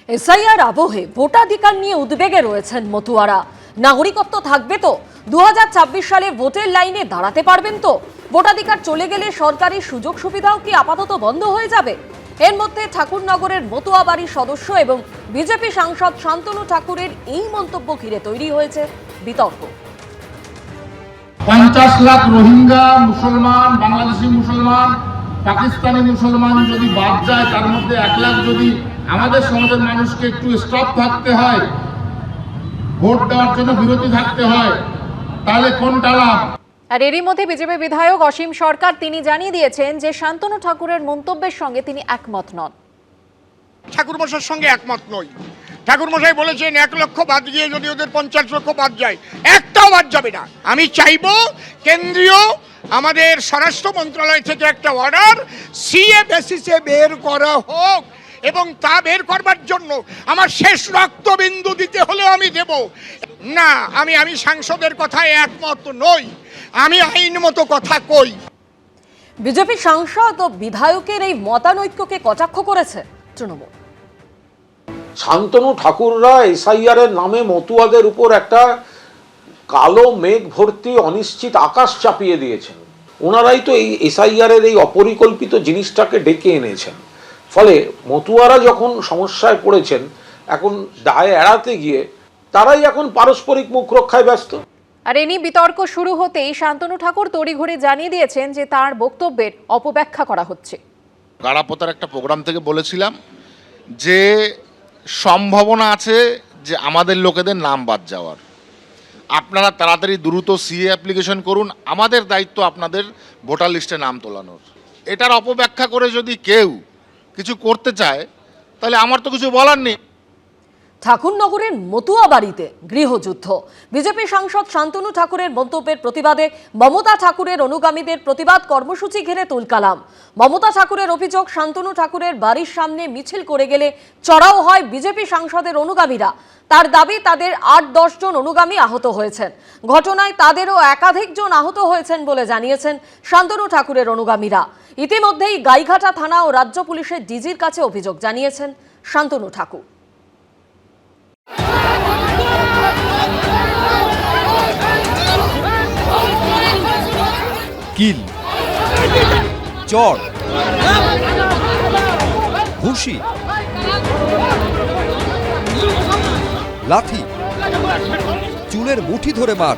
SIR আবহে ভোটাধিকার নিয়ে উদ্বেগে রয়েছেন মতুয়ারা। নাগরিকত্ব থাকবে তো? 2026 সালে ভোটের লাইনে দাঁড়াতে পারবেন তো? ভোটাধিকার চলে গেলে সরকারি সুযোগ সুবিধাও কি আপাতত বন্ধ হয়ে যাবে? এর মধ্যে ঠাকুরনগরের মতুয়া বাড়ির সদস্য এবং বিজেপি সাংসদ শান্তনু ঠাকুরের এই মন্তব্য ঘিরে তৈরি হয়েছে বিতর্ক। 50 লাখ রোহিঙ্গা মুসলমান, বাংলাদেশি মুসলমান, পাকিস্তানি মুসলমান যদি বাদ যায়, তার মধ্যে 1 লাখ যদি আমাদের সমাজের মানুষকে একটু স্টপ থাকতে হয়, ভোট দেওয়ার জন্য বিরতি থাকতে হয়, তাহলে কোনটা লাভ? আর এরই মধ্যে বিজেপি বিধায়ক অসীম সরকার তিনি জানিয়ে দিয়েছেন যে শান্তনু ঠাকুরের মন্তব্যের সঙ্গে তিনি একমত নন। ঠাকুরমশাইয়ের সঙ্গে একমত নই। ঠাকুরমশাই বলেছেন 1 লক্ষ বাদ গিয়ে যদি ওদের 50 লক্ষ বাদ যায়, একটাও বাদ যাবে না। আমি চাইবো কেন্দ্রীয় আমাদের স্বরাষ্ট্র মন্ত্রণালয় থেকে একটা অর্ডার সিএ বেসিসে বের করা হোক, এবং তা বের করবার জন্য আমার শেষ রক্তবিন্দু দিতে হলেও আমি দেব না। আমি সাংসদের কথায় একমত নই, আমি আইন মতো কথা কই। বিজেপি সাংসদ ও বিধায়কের এই মতানৈক্যকে কটাক্ষ করেছে তৃণমূল। শান্তনু ঠাকুররা এসআইআর এর নামে মতুয়াদের উপর একটা কালো মেঘ ভর্তি অনিশ্চিত আকাশ চাপিয়ে দিয়েছেন। ওনারাই তো এই এসআইআর এর এই অপরিকল্পিত জিনিসটাকে ডেকে এনেছেন। ফলে মতুয়ারা যখন সমস্যায় পড়েছেন, এখন দায় এড়াতে গিয়ে তারাই এখন পারস্পরিক মুখ রক্ষায় ব্যস্ত। আর এ নিয়ে বিতর্ক শুরু হতেই শান্তনু ঠাকুর তড়িঘড়ি জানিয়ে দিয়েছেন যে তার বক্তব্যের অপব্যাখ্যা করা হচ্ছে। গাড়াপোতার একটা প্রোগ্রাম থেকে বলেছিলাম যে সম্ভাবনা আছে যে আমাদের লোকেদের নাম বাদ যাওয়ার। আপনারা তাড়াতাড়ি দ্রুত সিএ অ্যাপ্লিকেশন করুন, আমাদের দায়িত্ব আপনাদের ভোটার লিস্টে নাম তোলানোর। এটার অপব্যাখ্যা করে যদি কেউ কিছু করতে চায়, তাহলে আমার তো কিছু বলার নেই। ঠাকুরনগরের মতুয়া বাড়িতে গৃহযুদ্ধ। বিজেপি সাংসদ শান্তনু ঠাকুরের মন্তব্যের প্রতিবাদে মমতা ঠাকুরের অনুগামীদের প্রতিবাদ কর্মসূচি ঘিরে তুলকালাম। মমতা ঠাকুরের অভিযোগ, শান্তনু ঠাকুরের বাড়ির সামনে মিছিল করে গেলে চড়াও হয় বিজেপি সাংসদের অনুগামীরা। তার দাবি তাদের 8-10 জন অনুগামী আহত হয়েছেন। ঘটনায় তাদেরও একাধিক জন আহত হয়েছেন বলে জানিয়েছেন শান্তনু ঠাকুরের অনুগামীরা। ইতিমধ্যেই গাইঘাটা থানা ও রাজ্য পুলিশের ডিজির কাছে অভিযোগ জানিয়েছেন শান্তনু ঠাকুর। কিল, চড়, ঘুষি, লাথি, চুলের মুঠি ধরে মার।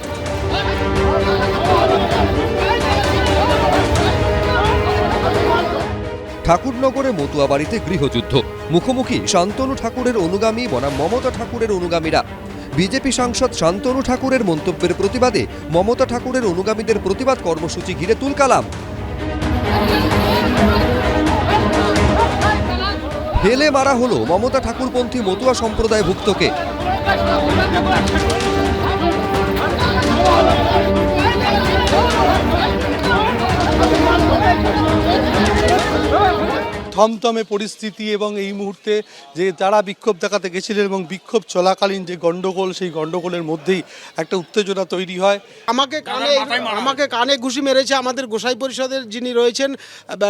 ঠাকুরনগরে মতুয়া বাড়িতে গৃহযুদ্ধ। মুখোমুখি শান্তনু ঠাকুরের অনুগামী বনাম মমতা ঠাকুরের অনুগামীরা। বিজেপি সাংসদ শান্তনু ঠাকুরের মন্তব্যের প্রতিবাদে মমতা ঠাকুরের অনুগামীদের প্রতিবাদ কর্মসূচি ঘিরে তুলকালাম। ফেলে মারা হলো মমতা ঠাকুরপন্থী মতুয়া সম্প্রদায়ভুক্তকে। থমথমে পরিস্থিতি, এবং এই মুহূর্তে যে তারা বিক্ষোভ দেখাতে গেছিলেন এবং বিক্ষোভ চলাকালীন যে গন্ডগোল, সেই গন্ডগোলের মধ্যেই একটা উত্তেজনা তৈরি হয়। আমাকে কানে ঘুষি মেরেছে আমাদের গোসাই পরিষদের যিনি রয়েছেন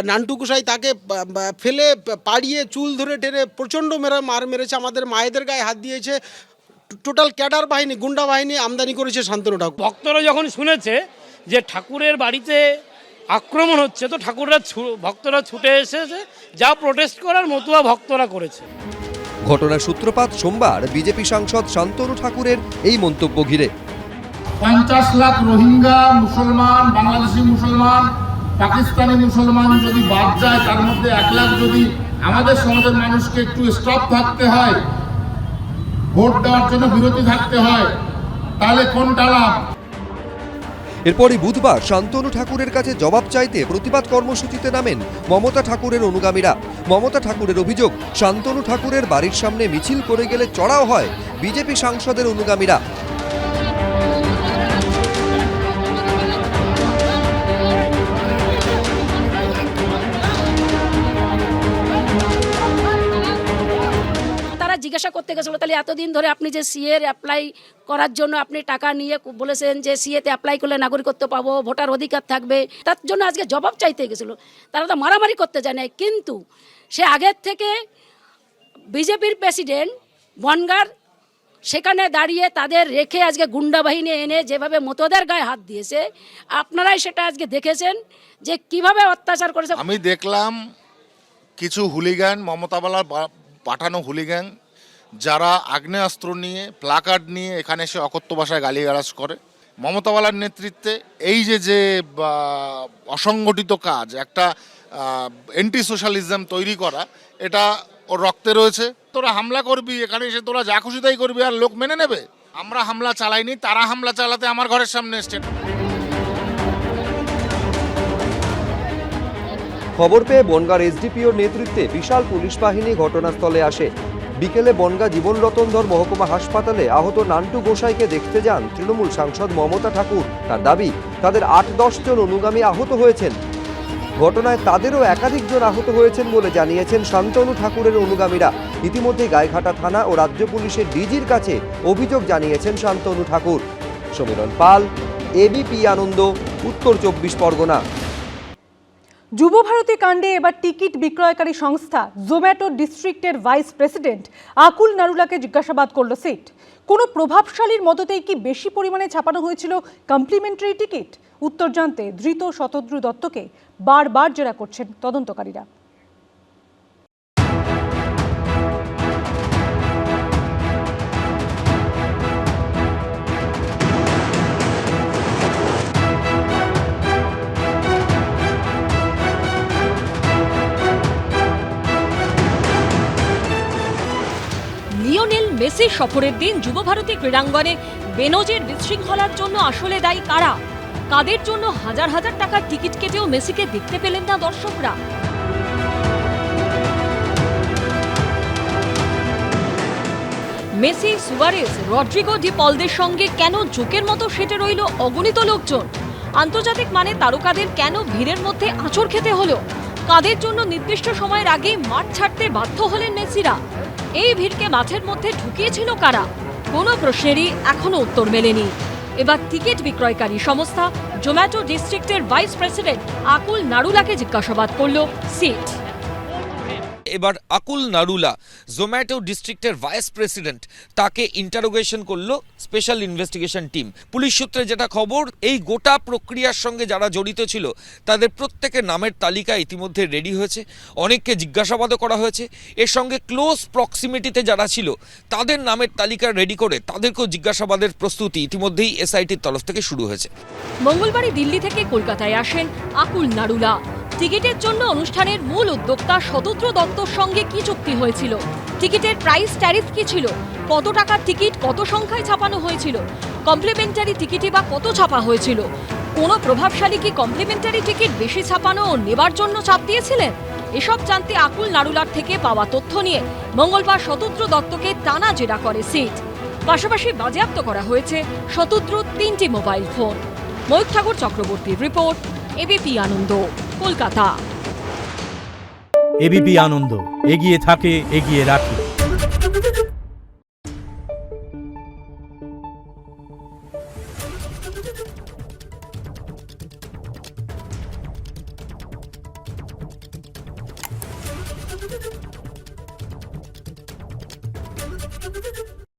নান্টু গোসাই, তাকে ফেলে পাড়িয়ে চুল ধরে টেনে প্রচণ্ড মার মেরেছে। আমাদের মায়েদের গায়ে হাত দিয়েছে। টোটাল ক্যাডার বাহিনী, গুন্ডা বাহিনী আমদানি করেছে শান্তনু ঠাকুর। ভক্তরা যখন শুনেছে যে ঠাকুরের বাড়িতে আক্রমণ হচ্ছে, তো ভক্তরা ছুটে এসেছে, যা প্রোটেস্ট করার মতুয়া ভক্তরা করেছে। ঘটনার সূত্রপাত সোমবার বিজেপি সাংসদ শান্তনু ঠাকুরের এই মন্তব্য ঘিরে। 50 লাখ রোহিঙ্গা মুসলমান, বাংলাদেশি মুসলমান, পাকিস্তানি মুসলমান যদি বাদ যায়, তার মধ্যে 1 লাখ যদি আমাদের সমাজের মানুষকে একটু স্টপ থাকতে হয়, ভোট দেওয়ার জন্য বিরতি থাকতে হয়, তাহলে কোনটা লাভ? এরপরই বুধবার শান্তনু ঠাকুরের কাছে জবাব চাইতে প্রতিবাদ কর্মসূচিতে নামেন মমতা ঠাকুরের অনুগামীরা। মমতা ঠাকুরের অভিযোগ, শান্তনু ঠাকুরের বাড়ির সামনে মিছিল করে গেলে চড়াও হয় বিজেপি সাংসদের অনুগামীরা। জিজ্ঞাসা করতে গেছিল, তাহলে এতদিন ধরে আপনি যে সিএর অ্যাপ্লাই করার জন্য আপনি টাকা নিয়ে বলেছেন যে সিএতে অ্যাপ্লাই করলে নাগরিকত্ব পাবো, ভোটার অধিকার থাকবে, তার জন্য আজকে জবাব চাইতে গেছিল। তারা তো মারামারি করতে যায় না, কিন্তু সে আগের থেকে বিজেপির প্রেসিডেন্ট বনগার সেখানে দাঁড়িয়ে তাদের রেখে আজকে গুন্ডা বাহিনী এনে যেভাবে মতোদের গায়ে হাত দিয়েছে, আপনারাই সেটা আজকে দেখেছেন যে কিভাবে অত্যাচার করেছে। আমি দেখলাম কিছু হুলিগ্যান, মমতাবালার পাঠানো হুলিগ্যান, যারা আগ্নেয়াস্ত্র নিয়ে, প্লাকার্ড নিয়ে এখানে এসে অকথ্য ভাষায় গালিগালাজ করে। মমতাবালার নেতৃত্বে এই যে অসংগঠিত কাজ, একটা অ্যান্টি সোশ্যালিজম তৈরি করা, এটা ওর রক্তে রয়েছে। তোরা হামলা করবি, এখানে এসে তোরা যা খুশি তাই করবি, আর লোক মেনে নেবে? আমরা হামলা চালাইনি, তারা হামলা চালাতে আমার ঘরের সামনে এসছে। খবর পেয়ে বনগাঁর এসডিপিওর নেতৃত্বে বিশাল পুলিশ বাহিনী ঘটনাস্থলে আসে। বিকেলে বনগাঁ জীবন রতনধর মহকুমা হাসপাতালে আহত নান্টু গোসাইকে দেখতে যান তৃণমূল সাংসদ মমতা ঠাকুর। তার দাবি, তাদের ৮-১০ জন অনুগামী আহত হয়েছেন। ঘটনায় তাদেরও একাধিক জন আহত হয়েছেন বলে জানিয়েছেন শান্তনু ঠাকুরের অনুগামীরা। ইতিমধ্যে গাইঘাটা থানা ও রাজ্য পুলিশের ডিজির কাছে অভিযোগ জানিয়েছেন শান্তনু ঠাকুর। সমীরণ পাল, এবিপি আনন্দ, উত্তর ২৪ পরগনা। যুবভারতী কাণ্ডে এবার টিকিট বিক্রয়কারী সংস্থা জোম্যাটো ডিস্ট্রিক্টের ভাইস প্রেসিডেন্ট আকুল নারুলাকে জিজ্ঞাসাবাদ করল সিট। কোনো প্রভাবশালীর মদতেই কি বেশি পরিমাণে ছাপানো হয়েছিল কমপ্লিমেন্টারি টিকিট? উত্তর জানতে ধৃত শতদ্রু দত্তকে বারবার জেরা করছেন তদন্তকারীরা। লিওনেল মেসির সফরের দিন যুবভারতী ক্রীড়াঙ্গনে বেনজির বিশৃঙ্খলার জন্য আসলে দায়ী কারা? কাদের জন্য হাজার হাজার টাকার টিকিট কেটেও মেসিকে দেখতে পেলেন না দর্শকরা? মেসি, সুয়ারেস, রড্রিগো, ডি পলদের সঙ্গে কেন জোকের মতো সেটে রইল অগণিত লোকজন? আন্তর্জাতিক মানে তারকাদের কেন ভিড়ের মধ্যে আঁচড় খেতে হলো? কাদের জন্য নির্দিষ্ট সময়ের আগেই মাঠ ছাড়তে বাধ্য হলেন মেসিরা? এই ভিড়কে মাঠের মধ্যে ঢুকিয়েছিল কারা? কোনো প্রশ্নেরই এখনো উত্তর মেলেনি। এবার টিকিট বিক্রয়কারী সংস্থা জোম্যাটো ডিস্ট্রিক্টের ভাইস প্রেসিডেন্ট আকুল নারুলাকে জিজ্ঞাসাবাদ করল সিট। এবার আকুল নারুলা, জোম্যাটো ডিস্ট্রিক্টের ভাইস প্রেসিডেন্ট, তাকে ইন্টারোগেশন করলো স্পেশাল ইনভেস্টিগেশন টিম। পুলিশ সূত্রে যেটা খবর, এই গোটা প্রক্রিয়ার সঙ্গে যারা জড়িত ছিল তাদের প্রত্যেকের নামের তালিকা ইতিমধ্যে রেডি হয়েছে। অনেককে জিজ্ঞাসাবাদও করা হয়েছে। এর সঙ্গে ক্লোজ প্রক্সিমিটিতে যারা ছিল তাদের নামের তালিকা রেডি করে তাদেরকেও জিজ্ঞাসাবাদের প্রস্তুতি ইতিমধ্যেই এসআইটির তরফ থেকে শুরু হয়েছে। মঙ্গলবারই দিল্লি থেকে কলকাতায় আসেন আকুল নারুলা। টিকিটের জন্য অনুষ্ঠানের মূল উদ্যোক্তা শতদ্রু দত্তর সঙ্গে কি চুক্তি হয়েছিল? টিকিটের প্রাইস ট্যারিফ কি ছিল? কত টাকার টিকিট কত সংখ্যায় ছাপানো হয়েছিল? কমপ্লিমেন্টারি টিকিটই বা কত ছাপা হয়েছিল? কোনো প্রভাবশালী কি কমপ্লিমেন্টারি টিকিট বেশি ছাপানো ও নেবার জন্য চাপ দিয়েছিলেন? এসব জানতে আকুল নারুলার থেকে পাওয়া তথ্য নিয়ে মঙ্গলবার শতদ্রু দত্তকে টানা জেরা করে সিট। পাশাপাশি বাজেয়াপ্ত করা হয়েছে শতদ্রুর 3টি মোবাইল ফোন। ময়ূর ঠাকুর চক্রবর্তীর রিপোর্ট, এবিপি আনন্দ, কলকাতা। এবিপি আনন্দ, এগিয়ে থাকে, এগিয়ে রাখে।